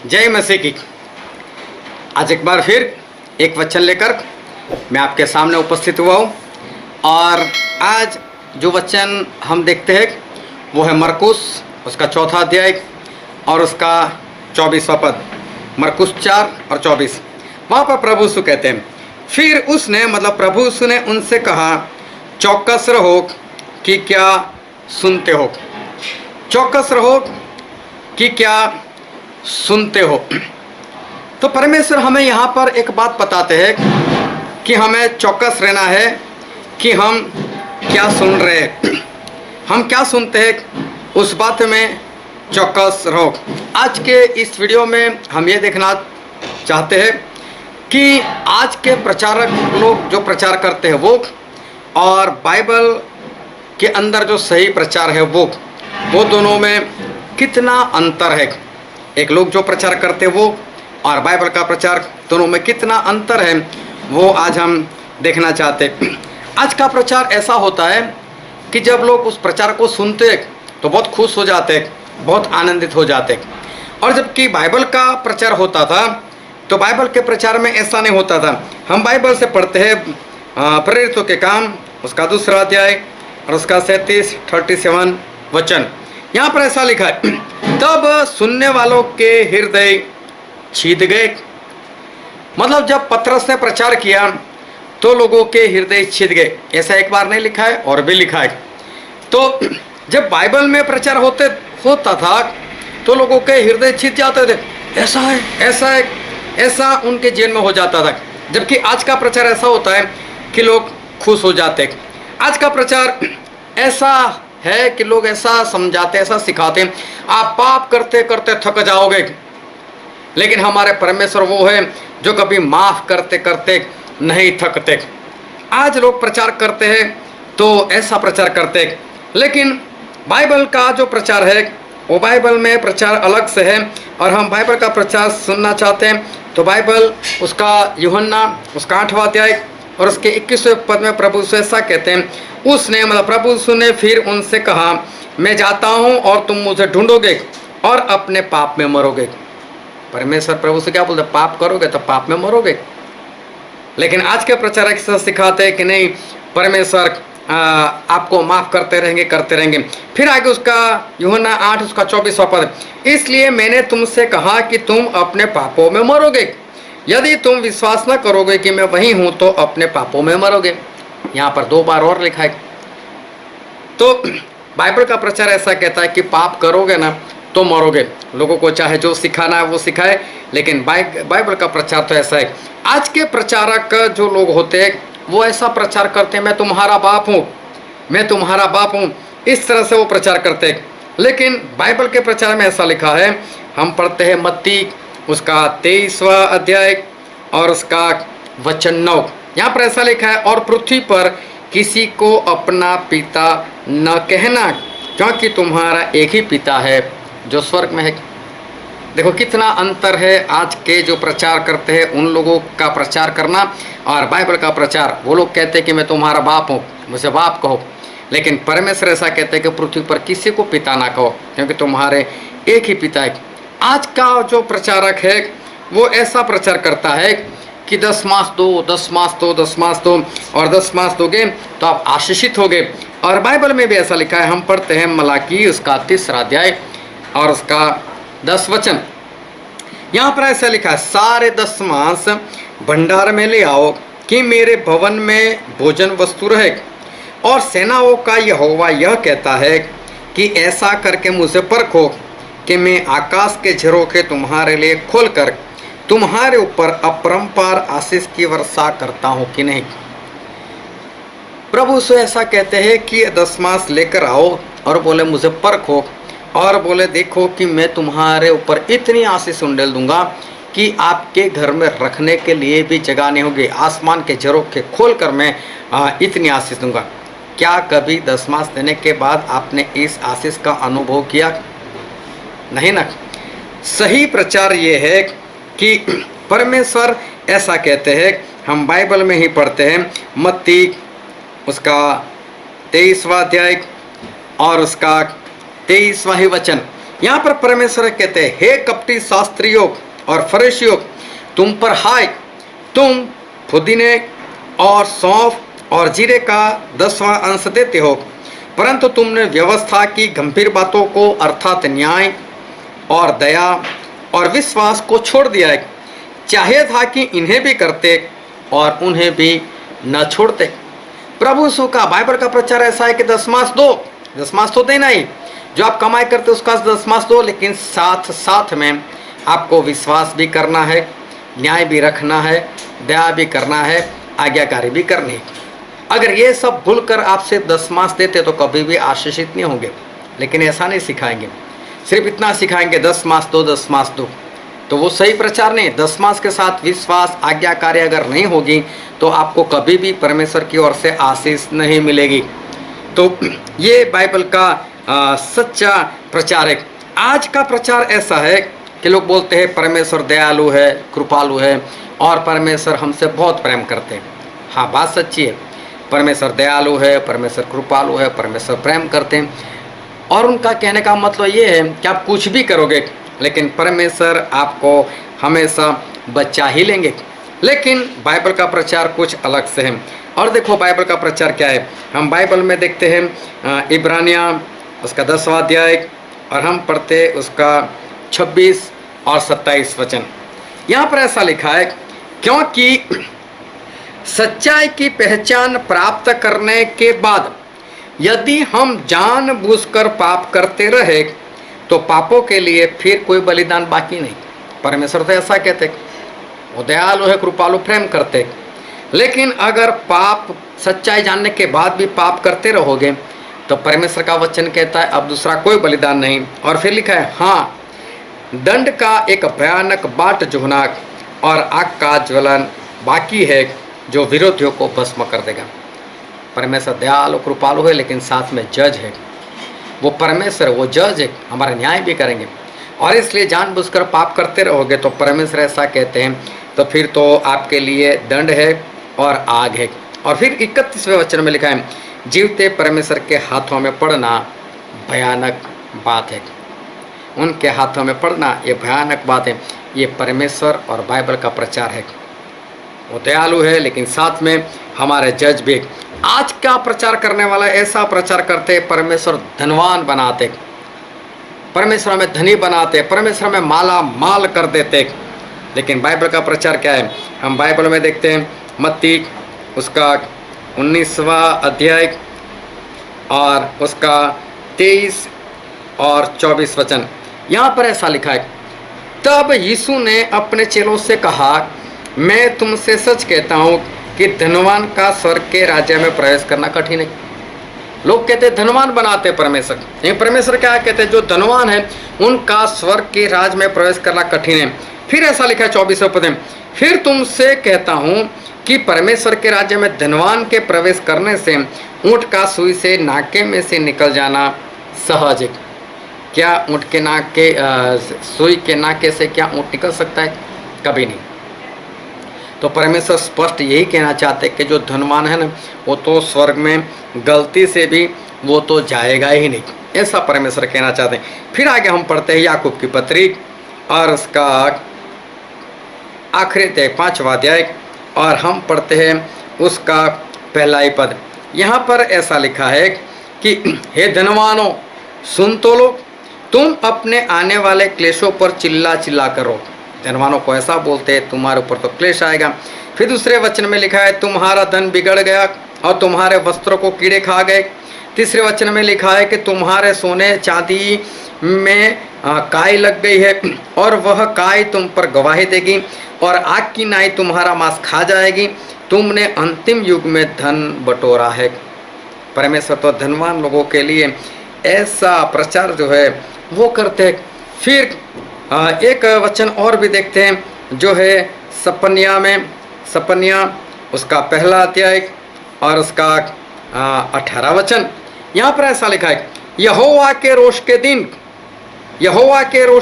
जय मसीह की। आज एक बार फिर एक वचन लेकर मैं आपके सामने उपस्थित हुआ हूँ और आज जो वचन हम देखते हैं वो है मरकुस उसका 4वां अध्याय और उसका 24वां पद। मरकुस 4 और 24। वहाँ पर प्रभु यीशु कहते हैं, फिर उसने प्रभु यीशु ने उनसे कहा, चौकस रहो कि क्या सुनते हो। चौकस रहो कि क्या सुनते हो। तो परमेश्वर हमें यहाँ पर एक बात बताते हैं कि हमें चौकस रहना है कि हम क्या सुन रहे हैं, हम क्या सुनते हैं, उस बात में चौकस रहो। आज के इस वीडियो में हम ये देखना चाहते हैं कि आज के प्रचारक लोग जो प्रचार करते हैं वो और बाइबल के अंदर जो सही प्रचार है वो दोनों में कितना अंतर है। एक लोग जो प्रचार करते हैं वो और बाइबल का प्रचार दोनों में कितना अंतर है वो आज हम देखना चाहते हैं। आज का प्रचार ऐसा होता है कि जब लोग उस प्रचार को सुनते तो बहुत खुश हो जाते, बहुत आनंदित हो जाते। और जबकि बाइबल का प्रचार होता था तो बाइबल के प्रचार में ऐसा नहीं होता था। हम बाइबल से पढ़ते हैं प्रेरितों के काम उसका 2 अध्याय और उसका 37 वचन। यहाँ पर ऐसा लिखा है, तब सुनने वालों के हृदय छीद गए। जब पतरस ने प्रचार किया तो लोगों के हृदय छीद गए। ऐसा एक बार नहीं लिखा है और भी लिखा है। तो जब बाइबल में प्रचार होता था तो लोगों के हृदय छीद जाते थे, ऐसा है ऐसा है ऐसा उनके जीवन में हो जाता था। जबकि आज का प्रचार ऐसा होता है कि लोग खुश हो जाते। आज का प्रचार ऐसा है कि लोग ऐसा समझाते, ऐसा सिखाते, आप पाप करते करते थक जाओगे, लेकिन हमारे परमेश्वर वो है जो कभी माफ करते करते नहीं थकते। आज लोग प्रचार करते हैं तो ऐसा प्रचार करते, लेकिन बाइबल का जो प्रचार है वो बाइबल में प्रचार अलग से है। और हम बाइबल का प्रचार सुनना चाहते हैं तो बाइबल उसका यूहन्ना उसका 8वां अध्याय और उसके 21वें पद में प्रभु यीशु ऐसा कहते हैं, उसने प्रभु यीशु ने फिर उनसे कहा, मैं जाता हूँ और तुम मुझे ढूंढोगे और अपने पाप में मरोगे। परमेश्वर प्रभु से क्या बोलते, पाप करोगे तो पाप में मरोगे। लेकिन आज के प्रचारक से सिखाते हैं कि नहीं, परमेश्वर आपको माफ करते रहेंगे। फिर आगे उसका यूहन्ना 8 उसका 24वां पद, इसलिए मैंने तुमसे कहा कि तुम अपने पापों में मरोगे। यदि तुम विश्वास न करोगे कि मैं वही हूँ तो अपने पापों में मरोगे। यहाँ पर 2 बार और लिखा है। तो बाइबल का प्रचार ऐसा कहता है कि पाप करोगे ना तो मरोगे। लोगों को चाहे जो सिखाना है वो सिखाए, लेकिन बाइबल का प्रचार तो ऐसा है। आज के प्रचारक जो लोग होते हैं वो ऐसा प्रचार करते हैं, मैं तुम्हारा बाप हूँ, मैं तुम्हारा बाप हूँ, इस तरह से वो प्रचार करते हैं। लेकिन बाइबल के प्रचार में ऐसा लिखा है, हम पढ़ते हैं मत्ती उसका 23वां अध्याय और उसका वचन 9। यहाँ पर ऐसा लिखा है, और पृथ्वी पर किसी को अपना पिता न कहना, क्योंकि तुम्हारा एक ही पिता है जो स्वर्ग में है। देखो कितना अंतर है आज के जो प्रचार करते हैं उन लोगों का प्रचार करना और बाइबल का प्रचार। वो लोग कहते हैं कि मैं तुम्हारा बाप हूँ, मुझे बाप कहो, लेकिन परमेश्वर ऐसा कहते हैं कि पृथ्वी पर किसी को पिता ना कहो, क्योंकि तुम्हारे एक ही पिता है। आज का जो प्रचारक है वो ऐसा प्रचार करता है कि 10 मास दो, 10 मास दो, 10 मास दो, और 10 मास दोगे तो आप आशीषित होगे। और बाइबल में भी ऐसा लिखा है, हम पढ़ते हैं मलाकी उसका 3 अध्याय और उसका 10 वचन। यहाँ पर ऐसा लिखा है, सारे 10 मास भंडार में ले आओ कि मेरे भवन में भोजन वस्तु रहे। और सेनाओं का यहोवा यह कहता है कि ऐसा करके मुझे परखो कि मैं आकाश के झरोखे तुम्हारे लिए खोलकर तुम्हारे ऊपर अपरंपार आशीष की वर्षा करता हूँ कि नहीं। प्रभु से ऐसा कहते हैं कि 10 मास लेकर आओ और बोले मुझे परखो और बोले देखो कि मैं तुम्हारे ऊपर इतनी आशीष उंडेल दूंगा कि आपके घर में रखने के लिए भी जगह नहीं होगी। आसमान के झरोखे खोलकर मैं इतनी आशीष दूंगा। क्या कभी 10 मास देने के बाद आपने इस आशीष का अनुभव किया? नहीं ना। सही प्रचार ये है कि परमेश्वर ऐसा कहते हैं। हम बाइबल में ही पढ़ते हैं मत्ती उसका 23वां अध्याय और उसका 23वां ही वचन। यहाँ पर परमेश्वर कहते हैं, हे कपटी शास्त्रियों और फरीसियों, तुम पर हाय, तुम पुदीने और सौंफ और जीरे का 10वां अंश देते हो, परंतु तुमने व्यवस्था की गंभीर बातों को अर्थात न्याय और दया और विश्वास को छोड़ दिया है। चाहे था कि इन्हें भी करते और उन्हें भी न छोड़ते। प्रभु यीशु का बाइबल का प्रचार ऐसा है कि दशमांश दो, दशमांश तो देना ही, जो आप कमाई करते उसका दशमांश दो, लेकिन साथ साथ में आपको विश्वास भी करना है, न्याय भी रखना है, दया भी करना है, आज्ञाकारी भी करनी है। अगर ये सब भूलकर आपसे दशमांश देते तो कभी भी आशीषित नहीं होंगे, लेकिन ऐसा नहीं सिखाएंगे, सिर्फ इतना सिखाएंगे दशमांश दो, दशमांश दो, तो वो सही प्रचार नहीं। दशमांश के साथ विश्वास, आज्ञाकारी अगर नहीं होगी तो आपको कभी भी परमेश्वर की ओर से आशीष नहीं मिलेगी। तो ये बाइबल का सच्चा प्रचार है। आज का प्रचार ऐसा है कि लोग बोलते हैं परमेश्वर दयालु है, कृपालु है और परमेश्वर हमसे बहुत प्रेम करते हैं। हाँ, बात सच्ची है, परमेश्वर दयालु है, परमेश्वर कृपालु है, परमेश्वर प्रेम करते हैं। और उनका कहने का मतलब ये है कि आप कुछ भी करोगे लेकिन परमेश्वर आपको हमेशा बचा ही लेंगे। लेकिन बाइबल का प्रचार कुछ अलग से है। और देखो बाइबल का प्रचार क्या है, हम बाइबल में देखते हैं इब्रानिया उसका 10वां अध्याय और हम पढ़ते उसका 26 और 27 वचन। यहाँ पर ऐसा लिखा है, क्योंकि सच्चाई की पहचान प्राप्त करने के बाद यदि हम जानबूझकर पाप करते रहे तो पापों के लिए फिर कोई बलिदान बाकी नहीं। परमेश्वर तो ऐसा कहते, वो दयालु है, कृपालु, प्रेम करते। लेकिन अगर पाप, सच्चाई जानने के बाद भी पाप करते रहोगे तो परमेश्वर का वचन कहता है अब दूसरा कोई बलिदान नहीं। और फिर लिखा है, हाँ, दंड का एक भयानक बाट जुहनाक और आग का ज्वलन बाकी है जो विरोधियों को भस्म कर देगा। परमेश्वर दयालु कृपालु है लेकिन साथ में जज है। वो परमेश्वर, वो जज है, हमारा न्याय भी करेंगे। और इसलिए जानबूझकर पाप करते रहोगे तो परमेश्वर ऐसा कहते हैं तो फिर तो आपके लिए दंड है और आग है। और फिर 31वें वचन में लिखा है, जीवते परमेश्वर के हाथों में पड़ना भयानक बात है। उनके हाथों में पड़ना ये भयानक बात है। ये परमेश्वर और बाइबल का प्रचार है। वो दयालु है लेकिन साथ में हमारे जज भी। आज का प्रचार करने वाला ऐसा प्रचार करते, परमेश्वर धनवान बनाते, परमेश्वर में धनी बनाते, परमेश्वर में माला माल कर देते। लेकिन बाइबल का प्रचार क्या है, हम बाइबल में देखते हैं मत्ती उसका 19वां अध्याय और उसका 23 और 24 वचन। यहाँ पर ऐसा लिखा है, तब यीशु ने अपने चेलों से कहा, मैं तुमसे सच कहता हूँ कि धनवान का स्वर्ग के राज्य में प्रवेश करना कठिन है। लोग कहते हैं धनवान बनाते परमेश्वर, लेकिन परमेश्वर क्या कहते हैं, जो धनवान है उनका स्वर्ग के राज में प्रवेश करना कठिन है। फिर ऐसा लिखा है 24वें पद में, फिर तुमसे कहता हूँ कि परमेश्वर के राज्य में धनवान के प्रवेश करने से ऊँट का सुई से नाके में से निकल जाना सहज है। क्या ऊँट के नाक के सुई के नाके से क्या ऊँट निकल सकता है? कभी नहीं। तो परमेश्वर स्पष्ट यही कहना चाहते कि जो धनवान है ना, वो तो स्वर्ग में गलती से भी वो तो जाएगा ही नहीं, ऐसा परमेश्वर कहना चाहते हैं। फिर आगे हम पढ़ते हैं याकूब की पत्री और उसका आखिरी 5वां अध्याय और हम पढ़ते हैं उसका पहला ही पद। यहाँ पर ऐसा लिखा है कि हे धनवानों सुन तो लो, तुम अपने आने वाले क्लेशों पर चिल्ला चिल्ला करो। धनवानों को ऐसा बोलते हैं, तुम्हारे ऊपर तो क्लेश आएगा। फिर दूसरे वचन में लिखा है, तुम्हारा धन बिगड़ गया और तुम्हारे वस्त्रों को कीड़े खा गए। तीसरे वचन में लिखा है कि तुम्हारे सोने चांदी में काई लग गई है और वह काई तुम पर गवाही देगी और आग की नाई तुम्हारा मांस खा जाएगी। तुमने अंतिम युग में धन बटोरा है। परमेश्वर तो धनवान लोगों के लिए ऐसा प्रचार जो है वो करते हैं। फिर एक वचन और भी देखते हैं जो है सपन्या उसका पहला अध्याय और उसका 18 वचन। यहाँ पर ऐसा लिखा है, यहोवा के रोष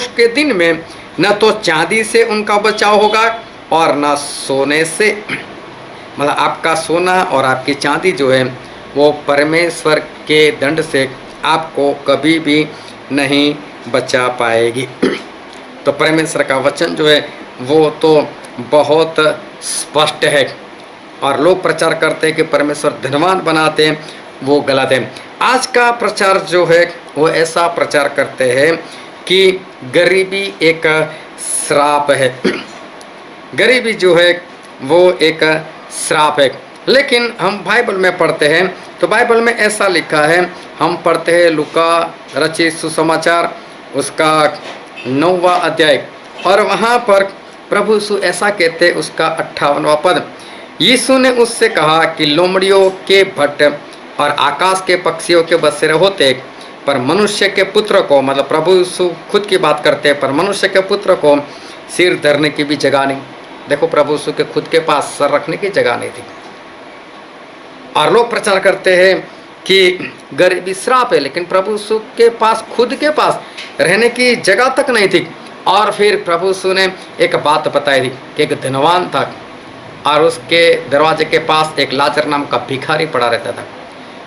के दिन में न तो चांदी से उनका बचाव होगा और न सोने से। मतलब आपका सोना और आपकी चांदी जो है वो परमेश्वर के दंड से आपको कभी भी नहीं बचा पाएगी। तो परमेश्वर का वचन जो है वो तो बहुत स्पष्ट है। और लोग प्रचार करते हैं कि परमेश्वर धनवान बनाते हैं, वो गलत है। आज का प्रचार जो है वो ऐसा प्रचार करते हैं कि गरीबी एक श्राप है। गरीबी जो है वो एक श्राप है। लेकिन हम बाइबल में पढ़ते हैं तो बाइबल में ऐसा लिखा है, हम पढ़ते हैं लूका रचित सुसमाचार उसका 9वां अध्याय, और वहाँ पर प्रभु यीशु ऐसा कहते हैं, उसका 58वां पद, यीशु ने उससे कहा कि लोमड़ियों के भट्ट और आकाश के पक्षियों के बसेरे होते, पर मनुष्य के पुत्र को, मतलब प्रभु यीशु खुद की बात करते हैं, पर मनुष्य के पुत्र को सिर धरने की भी जगह नहीं। देखो, प्रभु यीशु के खुद के पास सर रखने की जगह नहीं थी। और लोग प्रचार करते हैं कि गरीबी श्राप है, लेकिन प्रभु यीशु के पास खुद के पास रहने की जगह तक नहीं थी। और फिर प्रभु यीशु ने एक बात बताई थी कि एक धनवान था और उसके दरवाजे के पास एक लाजर नाम का भिखारी पड़ा रहता था।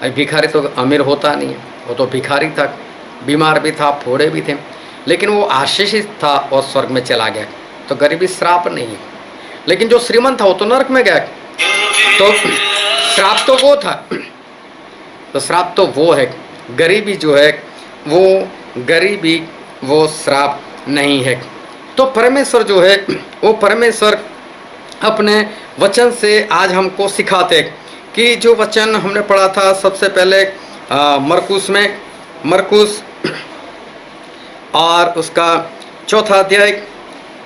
अब भिखारी तो अमीर होता नहीं है, वो तो भिखारी था, बीमार भी था, फोड़े भी थे, लेकिन वो आशीषित था और स्वर्ग में चला गया। तो गरीबी श्राप नहीं है। लेकिन जो श्रीमंत था वो तो नरक में गया। तो श्राप तो वो था, तो श्राप तो वो है। गरीबी जो है वो गरीबी वो श्राप नहीं है। तो परमेश्वर जो है वो परमेश्वर अपने वचन से आज हमको सिखाते कि जो वचन हमने पढ़ा था सबसे पहले मरकुस में, मरकुस और उसका 4था अध्याय,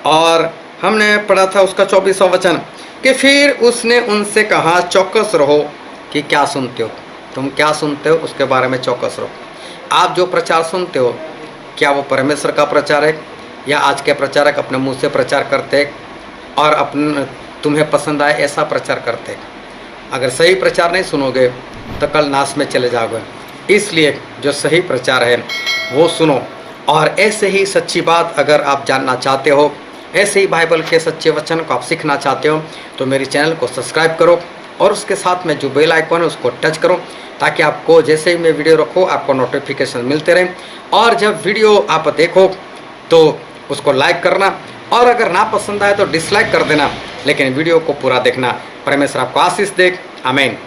और हमने पढ़ा था उसका 24वां वचन कि फिर उसने उनसे कहा, चौकस रहो कि क्या सुनते हो, तुम क्या सुनते हो उसके बारे में चौकस रहो। आप जो प्रचार सुनते हो क्या वो परमेश्वर का प्रचार है, या आज के प्रचारक अपने मुंह से प्रचार करते और अपने तुम्हें पसंद आए ऐसा प्रचार करते। अगर सही प्रचार नहीं सुनोगे तो कल नाश में चले जाओगे। इसलिए जो सही प्रचार है वो सुनो। और ऐसे ही सच्ची बात अगर आप जानना चाहते हो, ऐसे ही बाइबल के सच्चे वचन को आप सीखना चाहते हो, तो मेरे चैनल को सब्सक्राइब करो और उसके साथ में जो बेल आइकन है उसको टच करो, ताकि आपको जैसे ही मैं वीडियो रखूँ आपको नोटिफिकेशन मिलते रहे। और जब वीडियो आप देखो तो उसको लाइक करना, और अगर ना पसंद आए तो डिसलाइक कर देना, लेकिन वीडियो को पूरा देखना। परमेश्वर आपको आशीष दे। आमीन।